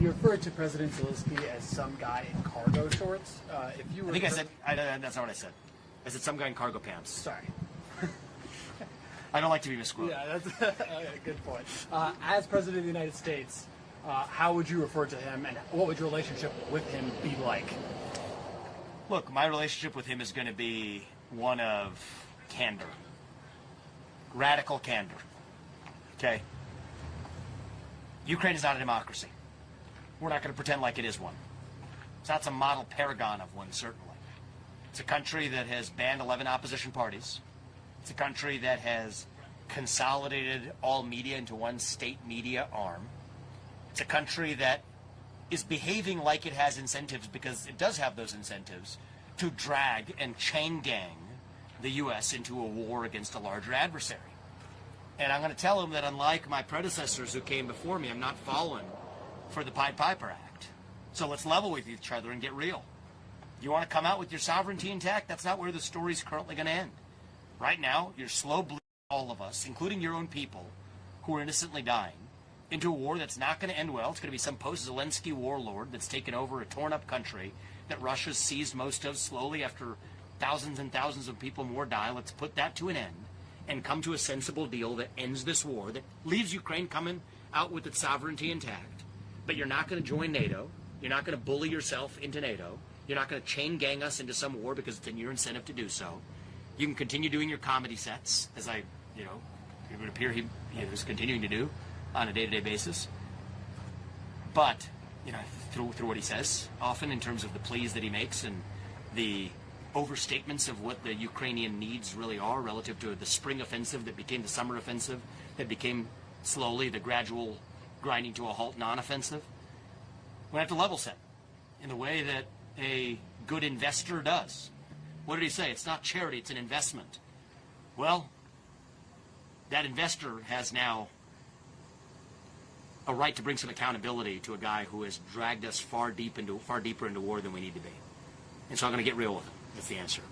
You referred to President Zelensky as some guy in cargo shorts. If you were I think I said, that's not what I said. I said some guy in cargo pants. Sorry. I don't like to be misquoted. Yeah, that's a good point. As President of the United States, how would you refer to him, and what would your relationship with him be like? Look, my relationship with him is going to be one of candor. Radical candor. Okay? Ukraine is not a democracy. We're not going to pretend like it is one. It's not some model paragon of one, certainly. It's a country that has banned 11 opposition parties. It's a country that has consolidated all media into one state media arm. It's a country that is behaving like it has incentives, because it does have those incentives, to drag and chain gang the U.S. into a war against a larger adversary. And I'm going to tell him that unlike my predecessors who came before me, I'm not falling for the Pied Piper Act. So let's level with each other and get real. You want to come out with your sovereignty intact? That's not where the story's currently going to end. Right now, you're slow bleeding all of us, including your own people, who are innocently dying, into a war that's not going to end well. It's going to be some post-Zelensky warlord that's taken over a torn-up country that Russia's seized most of slowly after thousands and thousands of people more die. Let's put that to an end and come to a sensible deal that ends this war, that leaves Ukraine coming out with its sovereignty intact. But you're not going to join NATO. You're not going to bully yourself into NATO. You're not going to chain gang us into some war because it's in your incentive to do so. You can continue doing your comedy sets, as it would appear he is continuing to do on a day-to-day basis. But, through what he says, often in terms of the pleas that he makes and the overstatements of what the Ukrainian needs really are relative to the spring offensive that became the summer offensive, that became slowly the gradual grinding to a halt non-offensive. We have to level set in the way that a good investor does. What did he say? It's not charity, it's an investment. Well, that investor has now a right to bring some accountability to a guy who has dragged us far deeper into war than we need to be. And so I'm going to get real with him. That's the answer.